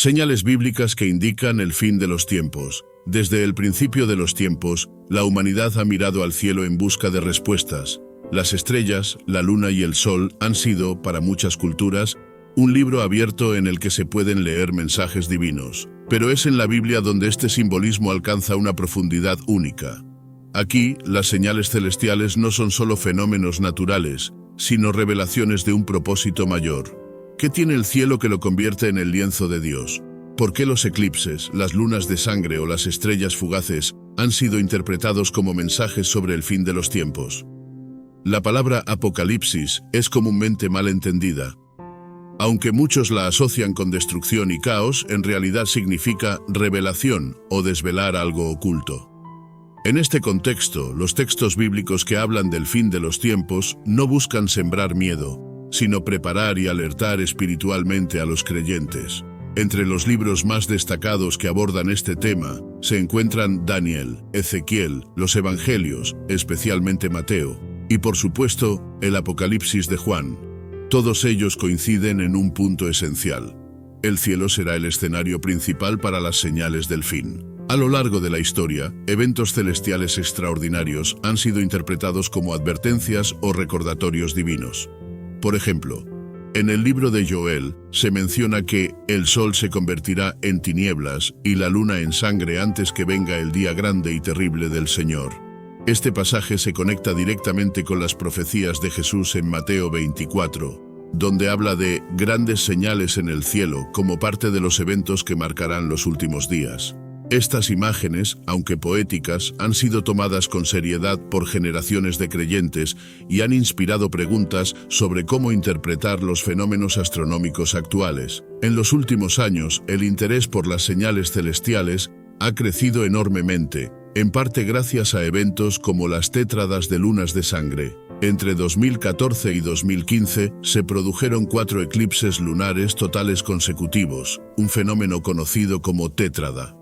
Señales bíblicas que indican el fin de los tiempos. Desde el principio de los tiempos, la humanidad ha mirado al cielo en busca de respuestas. Las estrellas, la luna y el sol han sido, para muchas culturas, un libro abierto en el que se pueden leer mensajes divinos. Pero es en la Biblia donde este simbolismo alcanza una profundidad única. Aquí, las señales celestiales no son solo fenómenos naturales, sino revelaciones de un propósito mayor. ¿Qué tiene el cielo que lo convierte en el lienzo de Dios? ¿Por qué los eclipses, las lunas de sangre o las estrellas fugaces han sido interpretados como mensajes sobre el fin de los tiempos? La palabra apocalipsis es comúnmente mal entendida. Aunque muchos la asocian con destrucción y caos, en realidad significa revelación o desvelar algo oculto. En este contexto, los textos bíblicos que hablan del fin de los tiempos no buscan sembrar miedo, sino preparar y alertar espiritualmente a los creyentes. Entre los libros más destacados que abordan este tema, se encuentran Daniel, Ezequiel, los Evangelios, especialmente Mateo, y por supuesto, el Apocalipsis de Juan. Todos ellos coinciden en un punto esencial. El cielo será el escenario principal para las señales del fin. A lo largo de la historia, eventos celestiales extraordinarios han sido interpretados como advertencias o recordatorios divinos. Por ejemplo, en el libro de Joel se menciona que el sol se convertirá en tinieblas y la luna en sangre antes que venga el día grande y terrible del Señor. Este pasaje se conecta directamente con las profecías de Jesús en Mateo 24, donde habla de grandes señales en el cielo como parte de los eventos que marcarán los últimos días. Estas imágenes, aunque poéticas, han sido tomadas con seriedad por generaciones de creyentes y han inspirado preguntas sobre cómo interpretar los fenómenos astronómicos actuales. En los últimos años, el interés por las señales celestiales ha crecido enormemente, en parte gracias a eventos como las tétradas de lunas de sangre. Entre 2014 y 2015 se produjeron 4 eclipses lunares totales consecutivos, un fenómeno conocido como tétrada.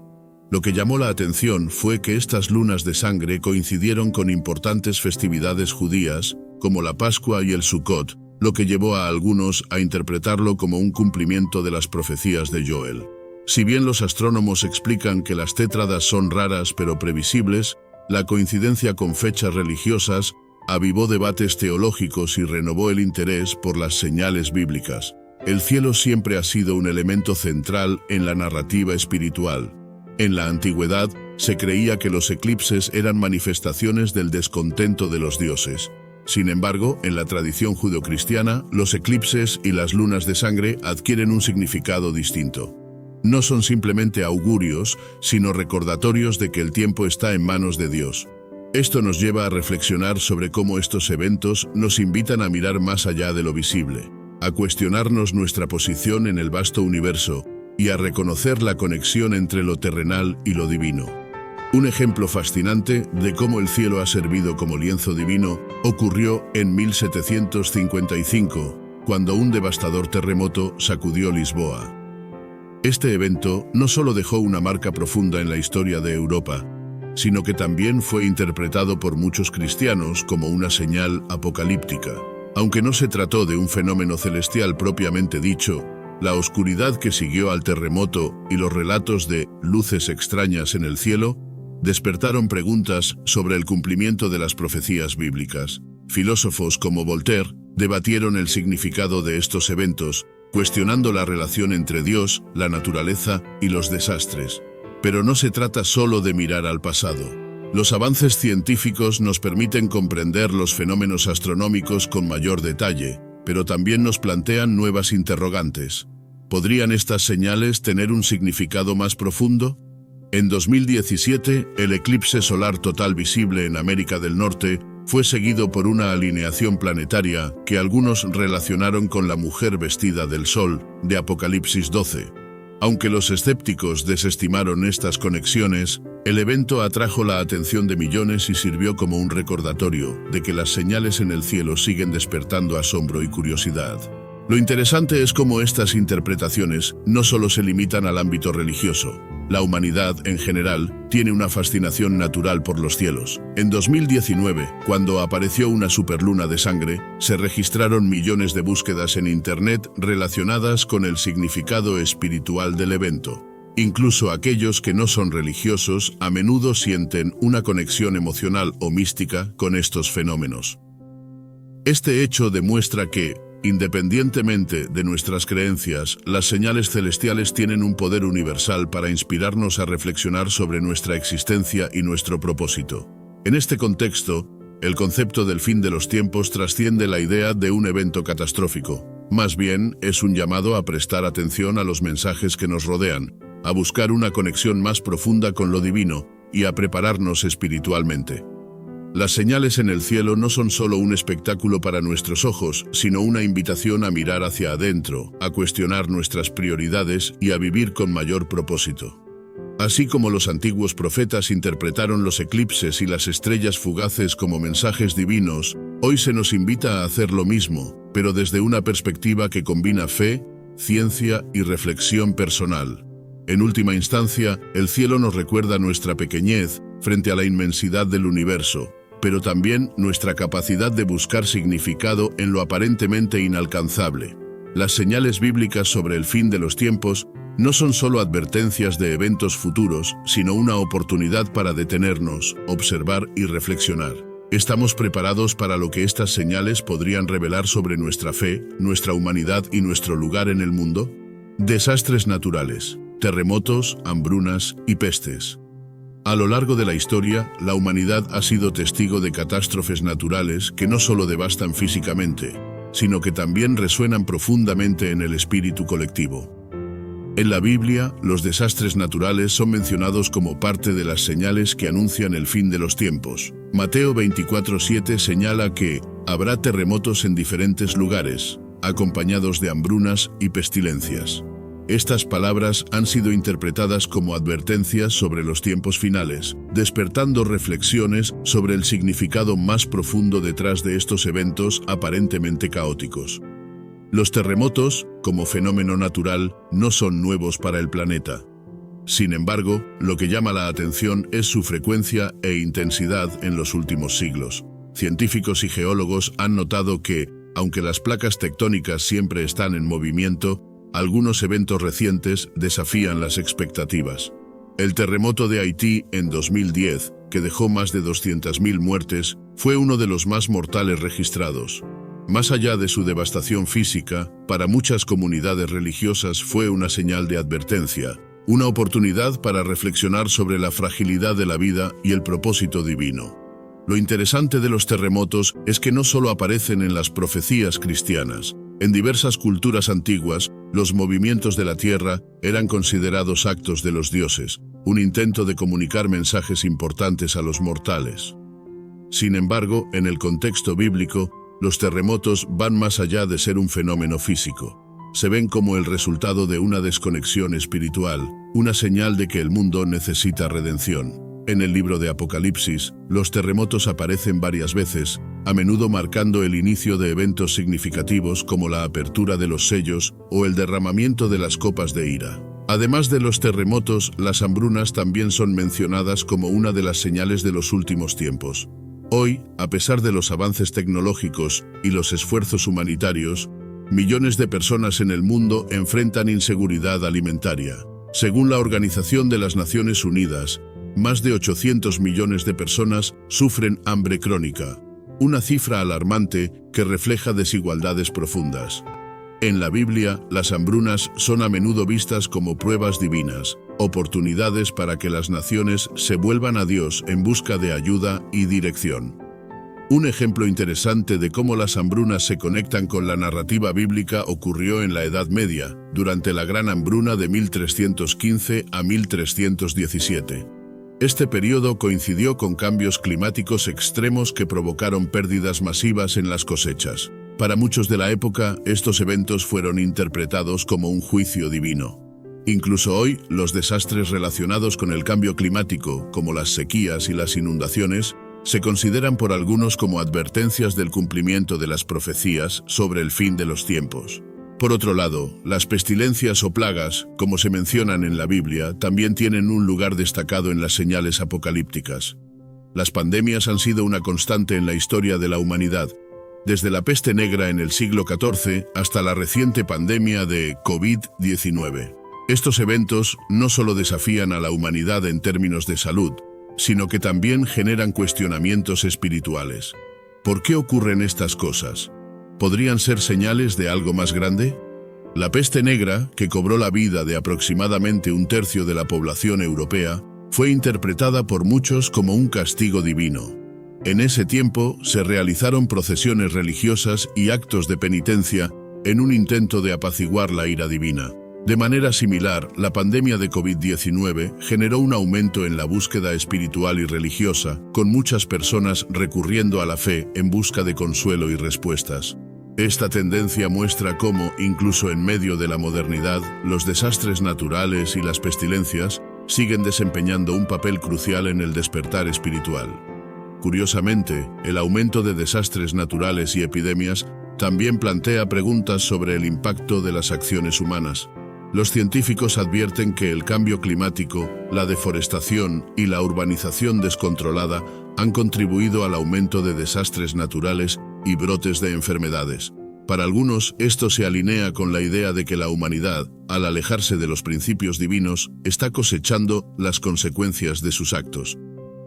Lo que llamó la atención fue que estas lunas de sangre coincidieron con importantes festividades judías, como la Pascua y el Sukkot, lo que llevó a algunos a interpretarlo como un cumplimiento de las profecías de Joel. Si bien los astrónomos explican que las tétradas son raras pero previsibles, la coincidencia con fechas religiosas avivó debates teológicos y renovó el interés por las señales bíblicas. El cielo siempre ha sido un elemento central en la narrativa espiritual. En la antigüedad, se creía que los eclipses eran manifestaciones del descontento de los dioses. Sin embargo, en la tradición judeocristiana, los eclipses y las lunas de sangre adquieren un significado distinto. No son simplemente augurios, sino recordatorios de que el tiempo está en manos de Dios. Esto nos lleva a reflexionar sobre cómo estos eventos nos invitan a mirar más allá de lo visible, a cuestionarnos nuestra posición en el vasto universo, y a reconocer la conexión entre lo terrenal y lo divino. Un ejemplo fascinante de cómo el cielo ha servido como lienzo divino ocurrió en 1755, cuando un devastador terremoto sacudió Lisboa. Este evento no solo dejó una marca profunda en la historia de Europa, sino que también fue interpretado por muchos cristianos como una señal apocalíptica. Aunque no se trató de un fenómeno celestial propiamente dicho, la oscuridad que siguió al terremoto y los relatos de luces extrañas en el cielo despertaron preguntas sobre el cumplimiento de las profecías bíblicas. Filósofos como Voltaire debatieron el significado de estos eventos, cuestionando la relación entre Dios, la naturaleza y los desastres. Pero no se trata solo de mirar al pasado. Los avances científicos nos permiten comprender los fenómenos astronómicos con mayor detalle, pero también nos plantean nuevas interrogantes. ¿Podrían estas señales tener un significado más profundo? En 2017, el eclipse solar total visible en América del Norte fue seguido por una alineación planetaria que algunos relacionaron con la mujer vestida del sol, de Apocalipsis 12. Aunque los escépticos desestimaron estas conexiones, el evento atrajo la atención de millones y sirvió como un recordatorio de que las señales en el cielo siguen despertando asombro y curiosidad. Lo interesante es cómo estas interpretaciones no solo se limitan al ámbito religioso. La humanidad, en general, tiene una fascinación natural por los cielos. En 2019, cuando apareció una superluna de sangre, se registraron millones de búsquedas en Internet relacionadas con el significado espiritual del evento. Incluso aquellos que no son religiosos a menudo sienten una conexión emocional o mística con estos fenómenos. Este hecho demuestra que, independientemente de nuestras creencias, las señales celestiales tienen un poder universal para inspirarnos a reflexionar sobre nuestra existencia y nuestro propósito. En este contexto, el concepto del fin de los tiempos trasciende la idea de un evento catastrófico. Más bien, es un llamado a prestar atención a los mensajes que nos rodean, a buscar una conexión más profunda con lo divino y a prepararnos espiritualmente. Las señales en el cielo no son solo un espectáculo para nuestros ojos, sino una invitación a mirar hacia adentro, a cuestionar nuestras prioridades y a vivir con mayor propósito. Así como los antiguos profetas interpretaron los eclipses y las estrellas fugaces como mensajes divinos, hoy se nos invita a hacer lo mismo, pero desde una perspectiva que combina fe, ciencia y reflexión personal. En última instancia, el cielo nos recuerda nuestra pequeñez frente a la inmensidad del universo, pero también nuestra capacidad de buscar significado en lo aparentemente inalcanzable. Las señales bíblicas sobre el fin de los tiempos no son solo advertencias de eventos futuros, sino una oportunidad para detenernos, observar y reflexionar. ¿Estamos preparados para lo que estas señales podrían revelar sobre nuestra fe, nuestra humanidad y nuestro lugar en el mundo? Desastres naturales, terremotos, hambrunas y pestes. A lo largo de la historia, la humanidad ha sido testigo de catástrofes naturales que no solo devastan físicamente, sino que también resuenan profundamente en el espíritu colectivo. En la Biblia, los desastres naturales son mencionados como parte de las señales que anuncian el fin de los tiempos. Mateo 24:7 señala que habrá terremotos en diferentes lugares, acompañados de hambrunas y pestilencias. Estas palabras han sido interpretadas como advertencias sobre los tiempos finales, despertando reflexiones sobre el significado más profundo detrás de estos eventos aparentemente caóticos. Los terremotos, como fenómeno natural, no son nuevos para el planeta. Sin embargo, lo que llama la atención es su frecuencia e intensidad en los últimos siglos. Científicos y geólogos han notado que, aunque las placas tectónicas siempre están en movimiento, algunos eventos recientes desafían las expectativas. El terremoto de Haití en 2010, que dejó más de 200.000 muertes, fue uno de los más mortales registrados. Más allá de su devastación física, para muchas comunidades religiosas fue una señal de advertencia, una oportunidad para reflexionar sobre la fragilidad de la vida y el propósito divino. Lo interesante de los terremotos es que no solo aparecen en las profecías cristianas. En diversas culturas antiguas, los movimientos de la tierra eran considerados actos de los dioses, un intento de comunicar mensajes importantes a los mortales. Sin embargo, en el contexto bíblico, los terremotos van más allá de ser un fenómeno físico. Se ven como el resultado de una desconexión espiritual, una señal de que el mundo necesita redención. En el libro de Apocalipsis, los terremotos aparecen varias veces, a menudo marcando el inicio de eventos significativos como la apertura de los sellos o el derramamiento de las copas de ira. Además de los terremotos, las hambrunas también son mencionadas como una de las señales de los últimos tiempos. Hoy, a pesar de los avances tecnológicos y los esfuerzos humanitarios, millones de personas en el mundo enfrentan inseguridad alimentaria. Según la Organización de las Naciones Unidas, más de 800 millones de personas sufren hambre crónica, una cifra alarmante que refleja desigualdades profundas. En la Biblia, las hambrunas son a menudo vistas como pruebas divinas, oportunidades para que las naciones se vuelvan a Dios en busca de ayuda y dirección. Un ejemplo interesante de cómo las hambrunas se conectan con la narrativa bíblica ocurrió en la Edad Media, durante la Gran Hambruna de 1315 a 1317. Este periodo coincidió con cambios climáticos extremos que provocaron pérdidas masivas en las cosechas. Para muchos de la época, estos eventos fueron interpretados como un juicio divino. Incluso hoy, los desastres relacionados con el cambio climático, como las sequías y las inundaciones, se consideran por algunos como advertencias del cumplimiento de las profecías sobre el fin de los tiempos. Por otro lado, las pestilencias o plagas, como se mencionan en la Biblia, también tienen un lugar destacado en las señales apocalípticas. Las pandemias han sido una constante en la historia de la humanidad, desde la peste negra en el siglo XIV hasta la reciente pandemia de COVID-19. Estos eventos no solo desafían a la humanidad en términos de salud, sino que también generan cuestionamientos espirituales. ¿Por qué ocurren estas cosas? ¿Podrían ser señales de algo más grande? La peste negra, que cobró la vida de aproximadamente un tercio de la población europea, fue interpretada por muchos como un castigo divino. En ese tiempo se realizaron procesiones religiosas y actos de penitencia en un intento de apaciguar la ira divina. De manera similar, la pandemia de COVID-19 generó un aumento en la búsqueda espiritual y religiosa, con muchas personas recurriendo a la fe en busca de consuelo y respuestas. Esta tendencia muestra cómo, incluso en medio de la modernidad, los desastres naturales y las pestilencias siguen desempeñando un papel crucial en el despertar espiritual. Curiosamente, el aumento de desastres naturales y epidemias también plantea preguntas sobre el impacto de las acciones humanas. Los científicos advierten que el cambio climático, la deforestación y la urbanización descontrolada han contribuido al aumento de desastres naturales y brotes de enfermedades. Para algunos, esto se alinea con la idea de que la humanidad, al alejarse de los principios divinos, está cosechando las consecuencias de sus actos.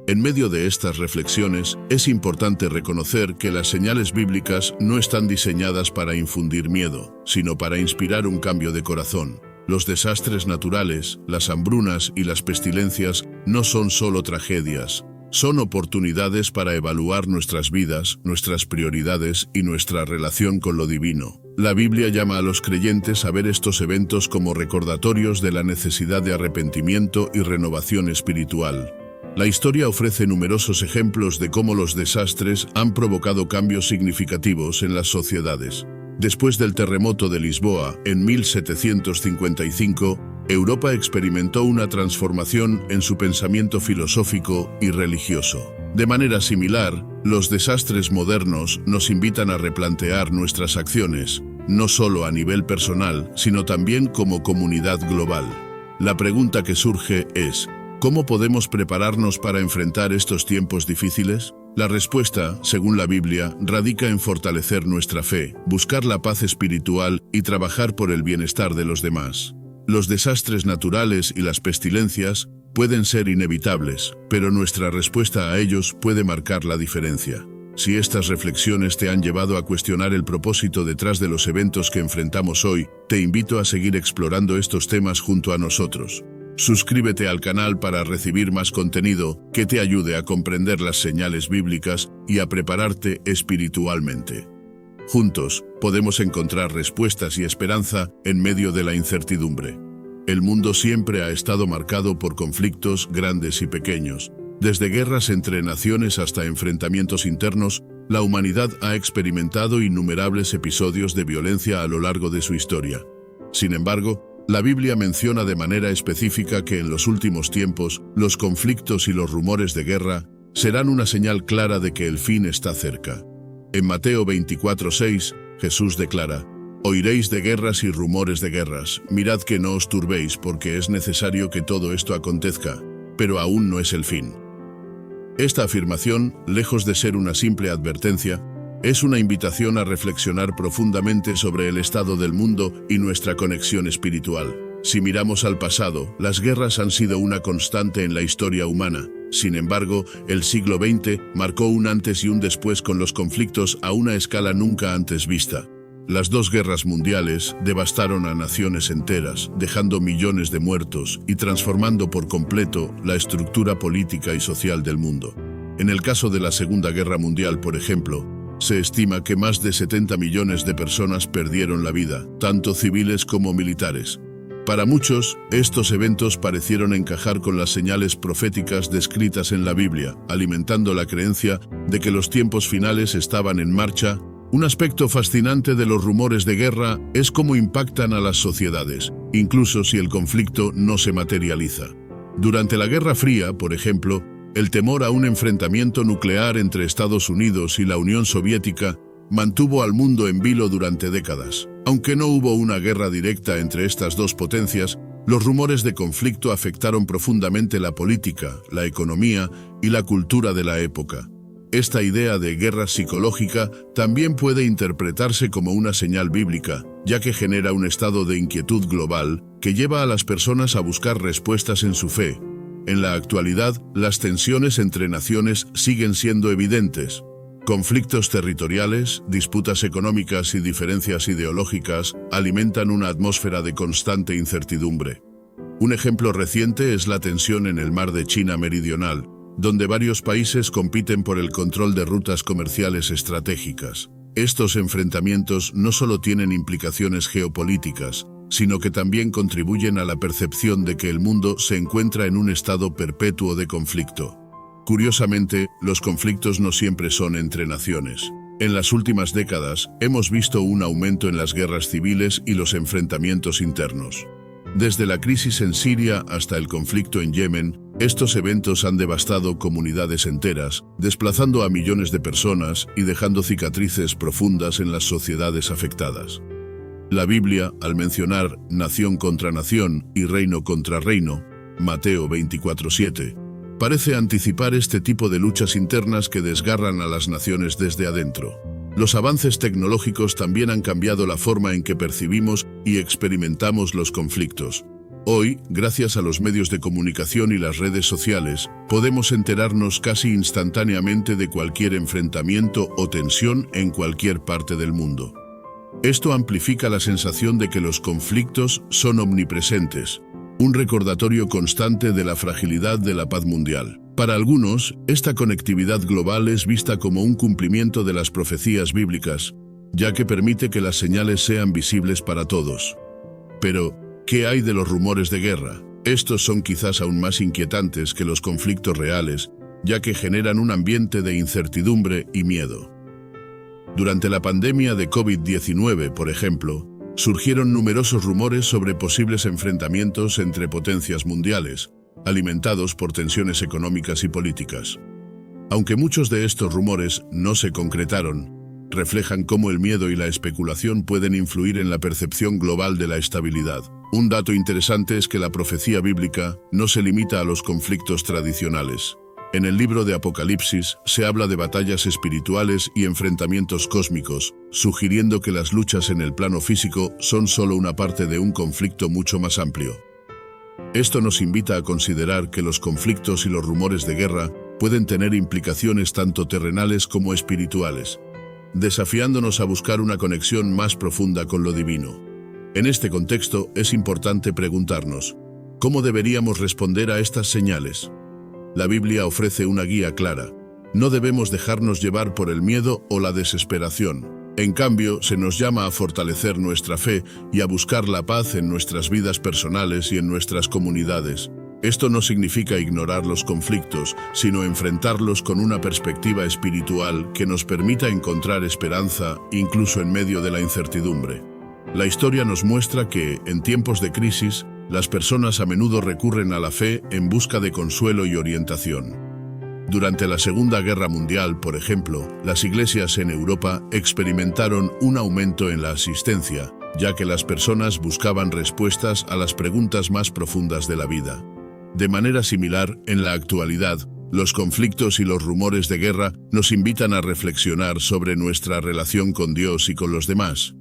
En medio de estas reflexiones, es importante reconocer que las señales bíblicas no están diseñadas para infundir miedo, sino para inspirar un cambio de corazón. Los desastres naturales, las hambrunas y las pestilencias no son solo tragedias, son oportunidades para evaluar nuestras vidas, nuestras prioridades y nuestra relación con lo divino. La Biblia llama a los creyentes a ver estos eventos como recordatorios de la necesidad de arrepentimiento y renovación espiritual. La historia ofrece numerosos ejemplos de cómo los desastres han provocado cambios significativos en las sociedades. Después del terremoto de Lisboa, en 1755, Europa experimentó una transformación en su pensamiento filosófico y religioso. De manera similar, los desastres modernos nos invitan a replantear nuestras acciones, no solo a nivel personal, sino también como comunidad global. La pregunta que surge es: ¿cómo podemos prepararnos para enfrentar estos tiempos difíciles? La respuesta, según la Biblia, radica en fortalecer nuestra fe, buscar la paz espiritual y trabajar por el bienestar de los demás. Los desastres naturales y las pestilencias pueden ser inevitables, pero nuestra respuesta a ellos puede marcar la diferencia. Si estas reflexiones te han llevado a cuestionar el propósito detrás de los eventos que enfrentamos hoy, te invito a seguir explorando estos temas junto a nosotros. Suscríbete al canal para recibir más contenido que te ayude a comprender las señales bíblicas y a prepararte espiritualmente. Juntos, podemos encontrar respuestas y esperanza en medio de la incertidumbre. El mundo siempre ha estado marcado por conflictos grandes y pequeños. Desde guerras entre naciones hasta enfrentamientos internos, la humanidad ha experimentado innumerables episodios de violencia a lo largo de su historia. Sin embargo, la Biblia menciona de manera específica que en los últimos tiempos, los conflictos y los rumores de guerra serán una señal clara de que el fin está cerca. En Mateo 24:6, Jesús declara: «Oiréis de guerras y rumores de guerras, mirad que no os turbéis porque es necesario que todo esto acontezca, pero aún no es el fin». Esta afirmación, lejos de ser una simple advertencia, es una invitación a reflexionar profundamente sobre el estado del mundo y nuestra conexión espiritual. Si miramos al pasado, las guerras han sido una constante en la historia humana. Sin embargo, el siglo XX marcó un antes y un después con los conflictos a una escala nunca antes vista. Las dos guerras mundiales devastaron a naciones enteras, dejando millones de muertos y transformando por completo la estructura política y social del mundo. En el caso de la Segunda Guerra Mundial, por ejemplo, se estima que más de 70 millones de personas perdieron la vida, tanto civiles como militares. Para muchos, estos eventos parecieron encajar con las señales proféticas descritas en la Biblia, alimentando la creencia de que los tiempos finales estaban en marcha. Un aspecto fascinante de los rumores de guerra es cómo impactan a las sociedades, incluso si el conflicto no se materializa. Durante la Guerra Fría, por ejemplo, el temor a un enfrentamiento nuclear entre Estados Unidos y la Unión Soviética mantuvo al mundo en vilo durante décadas. Aunque no hubo una guerra directa entre estas dos potencias, los rumores de conflicto afectaron profundamente la política, la economía y la cultura de la época. Esta idea de guerra psicológica también puede interpretarse como una señal bíblica, ya que genera un estado de inquietud global que lleva a las personas a buscar respuestas en su fe. En la actualidad, las tensiones entre naciones siguen siendo evidentes. Conflictos territoriales, disputas económicas y diferencias ideológicas alimentan una atmósfera de constante incertidumbre. Un ejemplo reciente es la tensión en el mar de China Meridional, donde varios países compiten por el control de rutas comerciales estratégicas. Estos enfrentamientos no solo tienen implicaciones geopolíticas, sino que también contribuyen a la percepción de que el mundo se encuentra en un estado perpetuo de conflicto. Curiosamente, los conflictos no siempre son entre naciones. En las últimas décadas, hemos visto un aumento en las guerras civiles y los enfrentamientos internos. Desde la crisis en Siria hasta el conflicto en Yemen, estos eventos han devastado comunidades enteras, desplazando a millones de personas y dejando cicatrices profundas en las sociedades afectadas. La Biblia, al mencionar nación contra nación y reino contra reino, Mateo 24:7, parece anticipar este tipo de luchas internas que desgarran a las naciones desde adentro. Los avances tecnológicos también han cambiado la forma en que percibimos y experimentamos los conflictos. Hoy, gracias a los medios de comunicación y las redes sociales, podemos enterarnos casi instantáneamente de cualquier enfrentamiento o tensión en cualquier parte del mundo. Esto amplifica la sensación de que los conflictos son omnipresentes, un recordatorio constante de la fragilidad de la paz mundial. Para algunos, esta conectividad global es vista como un cumplimiento de las profecías bíblicas, ya que permite que las señales sean visibles para todos. Pero, ¿qué hay de los rumores de guerra? Estos son quizás aún más inquietantes que los conflictos reales, ya que generan un ambiente de incertidumbre y miedo. Durante la pandemia de COVID-19, por ejemplo, surgieron numerosos rumores sobre posibles enfrentamientos entre potencias mundiales, alimentados por tensiones económicas y políticas. Aunque muchos de estos rumores no se concretaron, reflejan cómo el miedo y la especulación pueden influir en la percepción global de la estabilidad. Un dato interesante es que la profecía bíblica no se limita a los conflictos tradicionales. En el libro de Apocalipsis se habla de batallas espirituales y enfrentamientos cósmicos, sugiriendo que las luchas en el plano físico son solo una parte de un conflicto mucho más amplio. Esto nos invita a considerar que los conflictos y los rumores de guerra pueden tener implicaciones tanto terrenales como espirituales, desafiándonos a buscar una conexión más profunda con lo divino. En este contexto es importante preguntarnos, ¿cómo deberíamos responder a estas señales? La Biblia ofrece una guía clara. No debemos dejarnos llevar por el miedo o la desesperación. En cambio, se nos llama a fortalecer nuestra fe y a buscar la paz en nuestras vidas personales y en nuestras comunidades. Esto no significa ignorar los conflictos, sino enfrentarlos con una perspectiva espiritual que nos permita encontrar esperanza incluso en medio de la incertidumbre. La historia nos muestra que, en tiempos de crisis, las personas a menudo recurren a la fe en busca de consuelo y orientación. Durante la Segunda Guerra Mundial, por ejemplo, las iglesias en Europa experimentaron un aumento en la asistencia, ya que las personas buscaban respuestas a las preguntas más profundas de la vida. De manera similar, en la actualidad, los conflictos y los rumores de guerra nos invitan a reflexionar sobre nuestra relación con Dios y con los demás.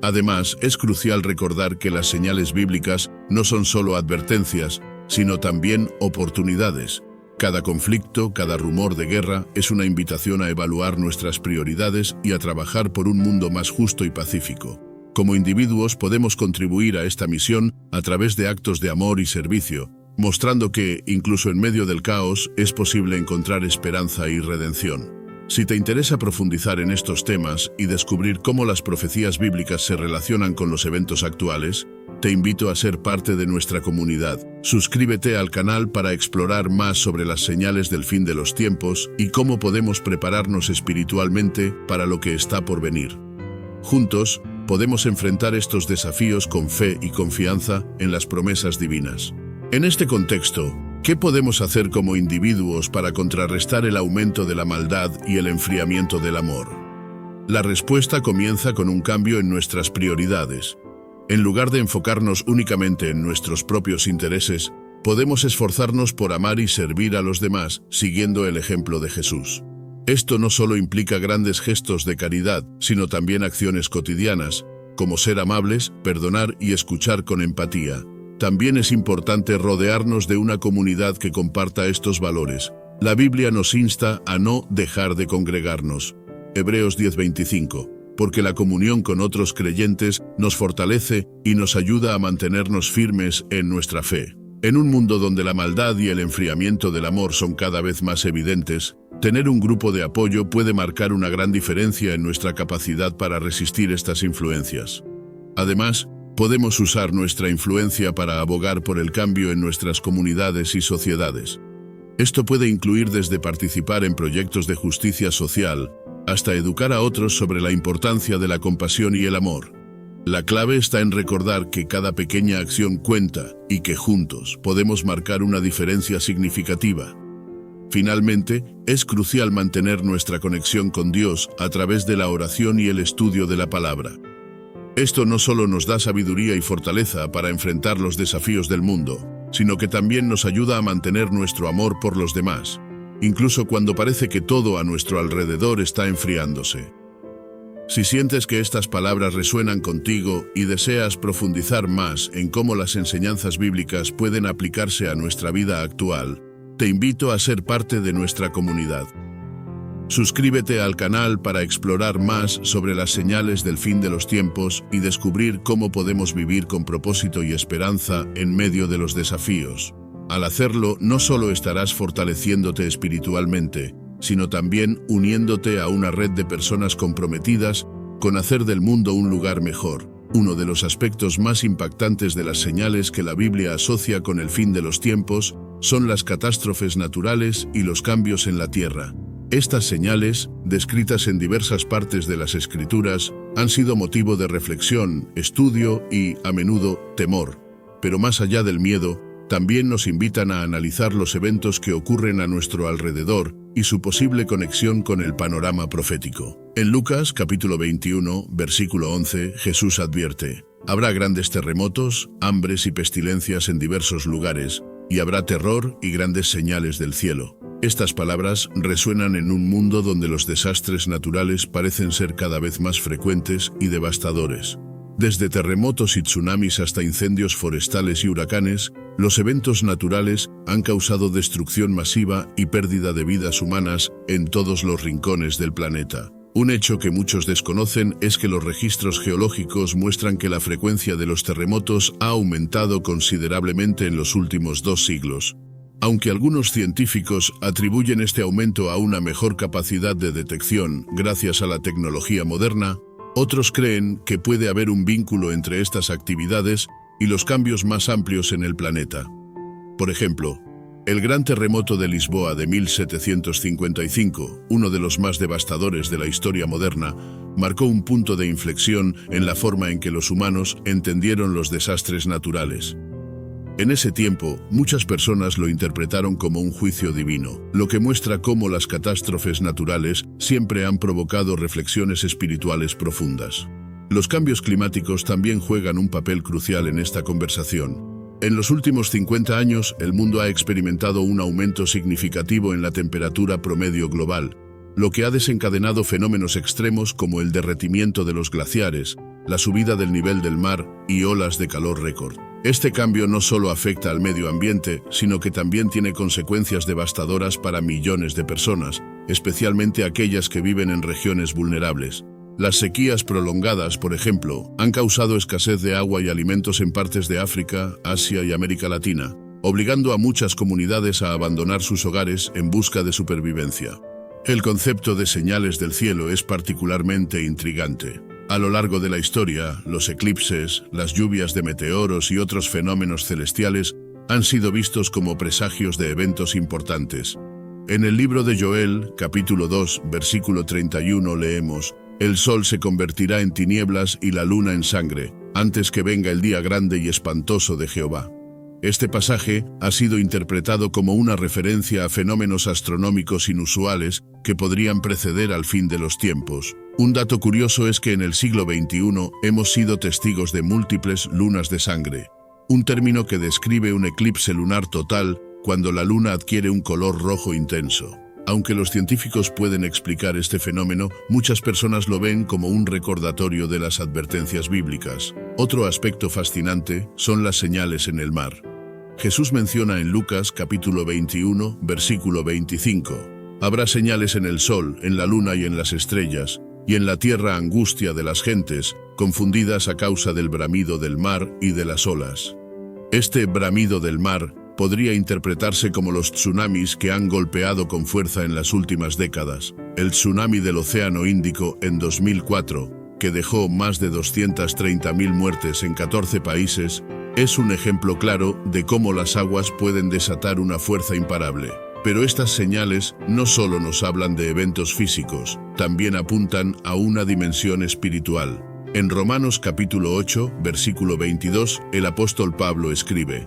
Además, es crucial recordar que las señales bíblicas no son solo advertencias, sino también oportunidades. Cada conflicto, cada rumor de guerra es una invitación a evaluar nuestras prioridades y a trabajar por un mundo más justo y pacífico. Como individuos podemos contribuir a esta misión a través de actos de amor y servicio, mostrando que, incluso en medio del caos, es posible encontrar esperanza y redención. Si te interesa profundizar en estos temas y descubrir cómo las profecías bíblicas se relacionan con los eventos actuales, te invito a ser parte de nuestra comunidad. Suscríbete al canal para explorar más sobre las señales del fin de los tiempos y cómo podemos prepararnos espiritualmente para lo que está por venir. Juntos, podemos enfrentar estos desafíos con fe y confianza en las promesas divinas. En este contexto, ¿qué podemos hacer como individuos para contrarrestar el aumento de la maldad y el enfriamiento del amor? La respuesta comienza con un cambio en nuestras prioridades. En lugar de enfocarnos únicamente en nuestros propios intereses, podemos esforzarnos por amar y servir a los demás, siguiendo el ejemplo de Jesús. Esto no solo implica grandes gestos de caridad, sino también acciones cotidianas, como ser amables, perdonar y escuchar con empatía. También es importante rodearnos de una comunidad que comparta estos valores. La Biblia nos insta a no dejar de congregarnos. Hebreos 10:25, porque la comunión con otros creyentes nos fortalece y nos ayuda a mantenernos firmes en nuestra fe. En un mundo donde la maldad y el enfriamiento del amor son cada vez más evidentes, tener un grupo de apoyo puede marcar una gran diferencia en nuestra capacidad para resistir estas influencias. Además, podemos usar nuestra influencia para abogar por el cambio en nuestras comunidades y sociedades. Esto puede incluir desde participar en proyectos de justicia social, hasta educar a otros sobre la importancia de la compasión y el amor. La clave está en recordar que cada pequeña acción cuenta y que juntos podemos marcar una diferencia significativa. Finalmente, es crucial mantener nuestra conexión con Dios a través de la oración y el estudio de la palabra. Esto no solo nos da sabiduría y fortaleza para enfrentar los desafíos del mundo, sino que también nos ayuda a mantener nuestro amor por los demás, incluso cuando parece que todo a nuestro alrededor está enfriándose. Si sientes que estas palabras resuenan contigo y deseas profundizar más en cómo las enseñanzas bíblicas pueden aplicarse a nuestra vida actual, te invito a ser parte de nuestra comunidad. Suscríbete al canal para explorar más sobre las señales del fin de los tiempos y descubrir cómo podemos vivir con propósito y esperanza en medio de los desafíos. Al hacerlo, no solo estarás fortaleciéndote espiritualmente, sino también uniéndote a una red de personas comprometidas con hacer del mundo un lugar mejor. Uno de los aspectos más impactantes de las señales que la Biblia asocia con el fin de los tiempos son las catástrofes naturales y los cambios en la tierra. Estas señales, descritas en diversas partes de las Escrituras, han sido motivo de reflexión, estudio y, a menudo, temor. Pero más allá del miedo, también nos invitan a analizar los eventos que ocurren a nuestro alrededor y su posible conexión con el panorama profético. En Lucas capítulo 21, versículo 11, Jesús advierte: habrá grandes terremotos, hambres y pestilencias en diversos lugares, y habrá terror y grandes señales del cielo. Estas palabras resuenan en un mundo donde los desastres naturales parecen ser cada vez más frecuentes y devastadores. Desde terremotos y tsunamis hasta incendios forestales y huracanes, los eventos naturales han causado destrucción masiva y pérdida de vidas humanas en todos los rincones del planeta. Un hecho que muchos desconocen es que los registros geológicos muestran que la frecuencia de los terremotos ha aumentado considerablemente en los últimos 2 siglos. Aunque algunos científicos atribuyen este aumento a una mejor capacidad de detección gracias a la tecnología moderna, otros creen que puede haber un vínculo entre estas actividades y los cambios más amplios en el planeta. Por ejemplo, el gran terremoto de Lisboa de 1755, uno de los más devastadores de la historia moderna, marcó un punto de inflexión en la forma en que los humanos entendieron los desastres naturales. En ese tiempo, muchas personas lo interpretaron como un juicio divino, lo que muestra cómo las catástrofes naturales siempre han provocado reflexiones espirituales profundas. Los cambios climáticos también juegan un papel crucial en esta conversación. En los últimos 50 años, el mundo ha experimentado un aumento significativo en la temperatura promedio global, lo que ha desencadenado fenómenos extremos como el derretimiento de los glaciares, la subida del nivel del mar y olas de calor récord. Este cambio no solo afecta al medio ambiente, sino que también tiene consecuencias devastadoras para millones de personas, especialmente aquellas que viven en regiones vulnerables. Las sequías prolongadas, por ejemplo, han causado escasez de agua y alimentos en partes de África, Asia y América Latina, obligando a muchas comunidades a abandonar sus hogares en busca de supervivencia. El concepto de señales del cielo es particularmente intrigante. A lo largo de la historia, los eclipses, las lluvias de meteoros y otros fenómenos celestiales han sido vistos como presagios de eventos importantes. En el libro de Joel, capítulo 2, versículo 31, leemos: «El sol se convertirá en tinieblas y la luna en sangre, antes que venga el día grande y espantoso de Jehová». Este pasaje ha sido interpretado como una referencia a fenómenos astronómicos inusuales que podrían preceder al fin de los tiempos. Un dato curioso es que en el siglo XXI hemos sido testigos de múltiples lunas de sangre, un término que describe un eclipse lunar total cuando la luna adquiere un color rojo intenso. Aunque los científicos pueden explicar este fenómeno, muchas personas lo ven como un recordatorio de las advertencias bíblicas. Otro aspecto fascinante son las señales en el mar. Jesús menciona en Lucas capítulo 21, versículo 25, «Habrá señales en el sol, en la luna y en las estrellas, y en la tierra angustia de las gentes, confundidas a causa del bramido del mar y de las olas». Este bramido del mar podría interpretarse como los tsunamis que han golpeado con fuerza en las últimas décadas. El tsunami del Océano Índico en 2004, que dejó más de 230.000 muertes en 14 países, es un ejemplo claro de cómo las aguas pueden desatar una fuerza imparable. Pero estas señales no solo nos hablan de eventos físicos, también apuntan a una dimensión espiritual. En Romanos capítulo 8, versículo 22, el apóstol Pablo escribe: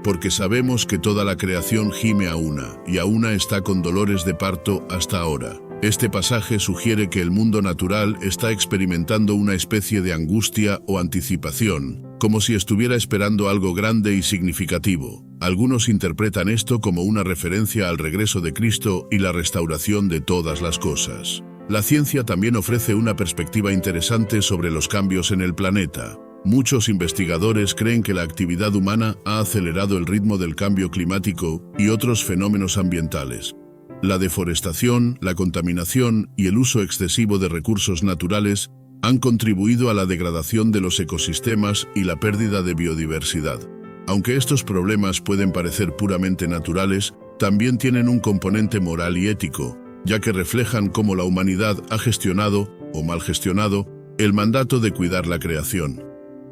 «Porque sabemos que toda la creación gime a una, y a una está con dolores de parto hasta ahora». Este pasaje sugiere que el mundo natural está experimentando una especie de angustia o anticipación, como si estuviera esperando algo grande y significativo. Algunos interpretan esto como una referencia al regreso de Cristo y la restauración de todas las cosas. La ciencia también ofrece una perspectiva interesante sobre los cambios en el planeta. Muchos investigadores creen que la actividad humana ha acelerado el ritmo del cambio climático y otros fenómenos ambientales. La deforestación, la contaminación y el uso excesivo de recursos naturales han contribuido a la degradación de los ecosistemas y la pérdida de biodiversidad. Aunque estos problemas pueden parecer puramente naturales, también tienen un componente moral y ético, ya que reflejan cómo la humanidad ha gestionado, o mal gestionado, el mandato de cuidar la creación.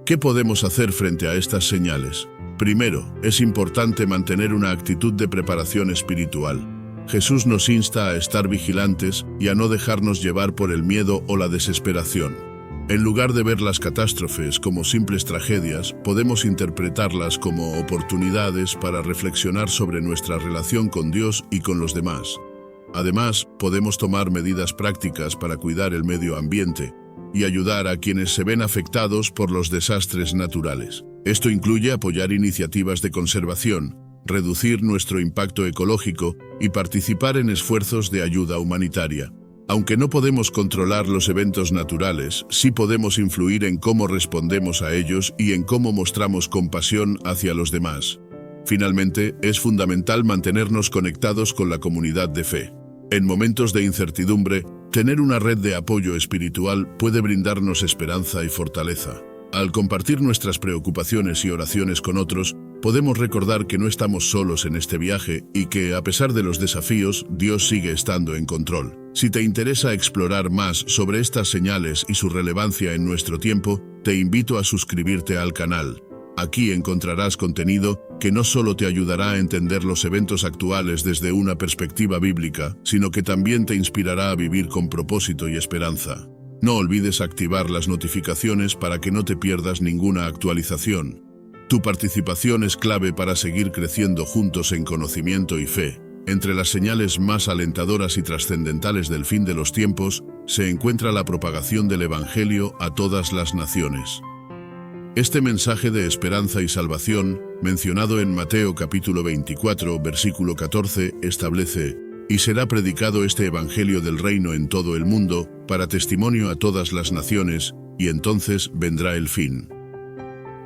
¿Qué podemos hacer frente a estas señales? Primero, es importante mantener una actitud de preparación espiritual. Jesús nos insta a estar vigilantes y a no dejarnos llevar por el miedo o la desesperación. En lugar de ver las catástrofes como simples tragedias, podemos interpretarlas como oportunidades para reflexionar sobre nuestra relación con Dios y con los demás. Además, podemos tomar medidas prácticas para cuidar el medio ambiente y ayudar a quienes se ven afectados por los desastres naturales. Esto incluye apoyar iniciativas de conservación, reducir nuestro impacto ecológico y participar en esfuerzos de ayuda humanitaria. Aunque no podemos controlar los eventos naturales, sí podemos influir en cómo respondemos a ellos y en cómo mostramos compasión hacia los demás. Finalmente, es fundamental mantenernos conectados con la comunidad de fe. En momentos de incertidumbre, tener una red de apoyo espiritual puede brindarnos esperanza y fortaleza. Al compartir nuestras preocupaciones y oraciones con otros, podemos recordar que no estamos solos en este viaje y que, a pesar de los desafíos, Dios sigue estando en control. Si te interesa explorar más sobre estas señales y su relevancia en nuestro tiempo, te invito a suscribirte al canal. Aquí encontrarás contenido que no solo te ayudará a entender los eventos actuales desde una perspectiva bíblica, sino que también te inspirará a vivir con propósito y esperanza. No olvides activar las notificaciones para que no te pierdas ninguna actualización. Tu participación es clave para seguir creciendo juntos en conocimiento y fe. Entre las señales más alentadoras y trascendentales del fin de los tiempos, se encuentra la propagación del Evangelio a todas las naciones. Este mensaje de esperanza y salvación, mencionado en Mateo capítulo 24, versículo 14, establece: «Y será predicado este Evangelio del reino en todo el mundo, para testimonio a todas las naciones, y entonces vendrá el fin».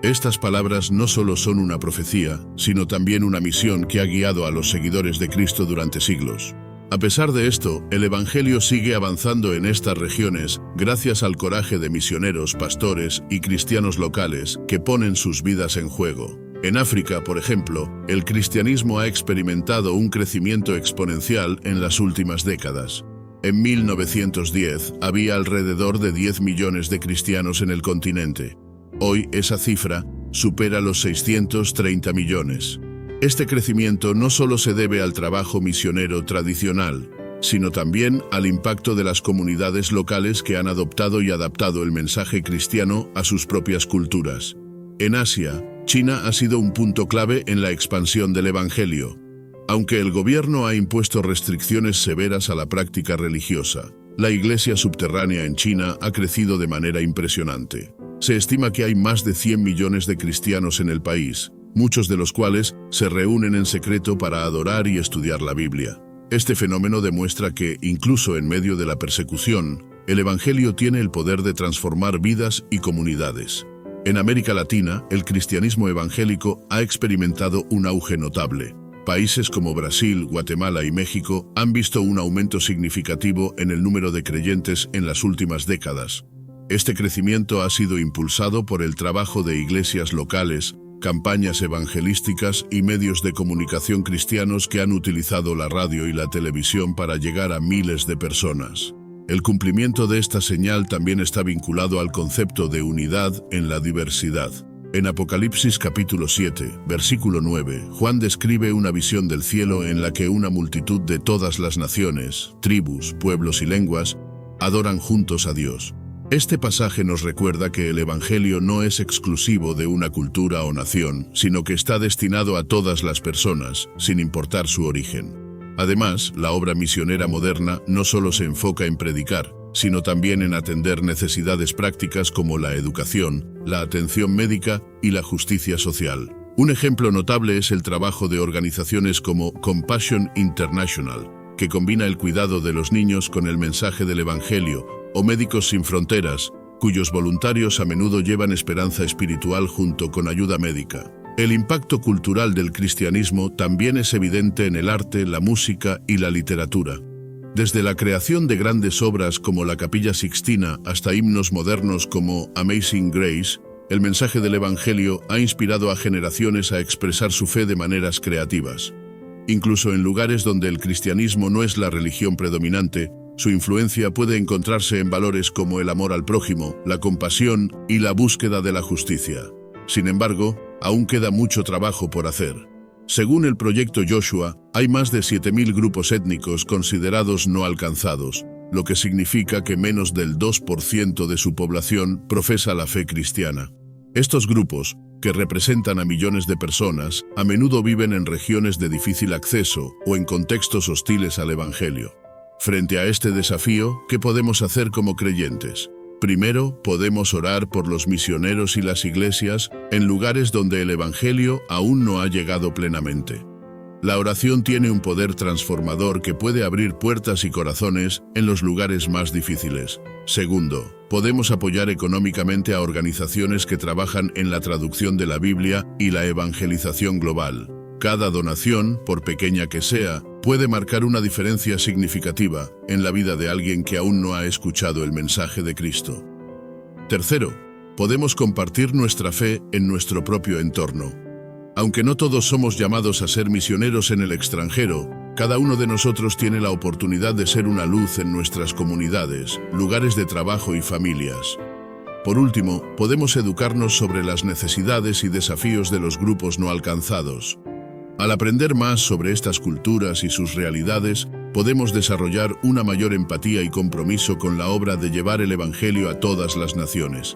Estas palabras no solo son una profecía, sino también una misión que ha guiado a los seguidores de Cristo durante siglos. A pesar de esto, el Evangelio sigue avanzando en estas regiones gracias al coraje de misioneros, pastores y cristianos locales que ponen sus vidas en juego. En África, por ejemplo, el cristianismo ha experimentado un crecimiento exponencial en las últimas décadas. En 1910 había alrededor de 10 millones de cristianos en el continente. Hoy esa cifra supera los 630 millones. Este crecimiento no solo se debe al trabajo misionero tradicional, sino también al impacto de las comunidades locales que han adoptado y adaptado el mensaje cristiano a sus propias culturas. En Asia, China ha sido un punto clave en la expansión del Evangelio. Aunque el gobierno ha impuesto restricciones severas a la práctica religiosa, La iglesia subterránea en China ha crecido de manera impresionante. Se estima que hay más de 100 millones de cristianos en el país, muchos de los cuales se reúnen en secreto para adorar y estudiar la Biblia. Este fenómeno demuestra que, incluso en medio de la persecución, el Evangelio tiene el poder de transformar vidas y comunidades. En América Latina, el cristianismo evangélico ha experimentado un auge notable. Países como Brasil, Guatemala y México han visto un aumento significativo en el número de creyentes en las últimas décadas. Este crecimiento ha sido impulsado por el trabajo de iglesias locales, campañas evangelísticas y medios de comunicación cristianos que han utilizado la radio y la televisión para llegar a miles de personas. El cumplimiento de esta señal también está vinculado al concepto de unidad en la diversidad. En Apocalipsis capítulo 7, versículo 9, Juan describe una visión del cielo en la que una multitud de todas las naciones, tribus, pueblos y lenguas adoran juntos a Dios. Este pasaje nos recuerda que el Evangelio no es exclusivo de una cultura o nación, sino que está destinado a todas las personas, sin importar su origen. Además, la obra misionera moderna no solo se enfoca en predicar, sino también en atender necesidades prácticas como la educación, la atención médica y la justicia social. Un ejemplo notable es el trabajo de organizaciones como Compassion International, que combina el cuidado de los niños con el mensaje del Evangelio, o Médicos Sin Fronteras, cuyos voluntarios a menudo llevan esperanza espiritual junto con ayuda médica. El impacto cultural del cristianismo también es evidente en el arte, la música y la literatura. Desde la creación de grandes obras como la Capilla Sixtina hasta himnos modernos como Amazing Grace, el mensaje del Evangelio ha inspirado a generaciones a expresar su fe de maneras creativas. Incluso en lugares donde el cristianismo no es la religión predominante, su influencia puede encontrarse en valores como el amor al prójimo, la compasión y la búsqueda de la justicia. Sin embargo, aún queda mucho trabajo por hacer. Según el proyecto Joshua, hay más de 7.000 grupos étnicos considerados no alcanzados, lo que significa que menos del 2% de su población profesa la fe cristiana. Estos grupos, que representan a millones de personas, a menudo viven en regiones de difícil acceso o en contextos hostiles al Evangelio. Frente a este desafío, ¿qué podemos hacer como creyentes? Primero, podemos orar por los misioneros y las iglesias en lugares donde el Evangelio aún no ha llegado plenamente. La oración tiene un poder transformador que puede abrir puertas y corazones en los lugares más difíciles. Segundo, podemos apoyar económicamente a organizaciones que trabajan en la traducción de la Biblia y la evangelización global. Cada donación, por pequeña que sea, puede marcar una diferencia significativa en la vida de alguien que aún no ha escuchado el mensaje de Cristo. Tercero, podemos compartir nuestra fe en nuestro propio entorno. Aunque no todos somos llamados a ser misioneros en el extranjero, cada uno de nosotros tiene la oportunidad de ser una luz en nuestras comunidades, lugares de trabajo y familias. Por último, podemos educarnos sobre las necesidades y desafíos de los grupos no alcanzados. Al aprender más sobre estas culturas y sus realidades, podemos desarrollar una mayor empatía y compromiso con la obra de llevar el Evangelio a todas las naciones.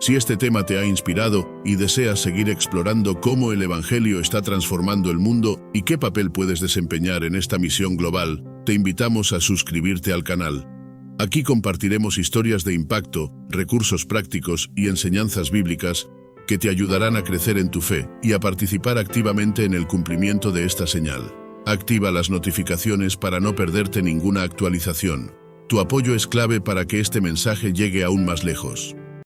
Si este tema te ha inspirado y deseas seguir explorando cómo el Evangelio está transformando el mundo y qué papel puedes desempeñar en esta misión global, te invitamos a suscribirte al canal. Aquí compartiremos historias de impacto, recursos prácticos y enseñanzas bíblicas que te ayudarán a crecer en tu fe y a participar activamente en el cumplimiento de esta señal. Activa las notificaciones para no perderte ninguna actualización. Tu apoyo es clave para que este mensaje llegue aún más lejos.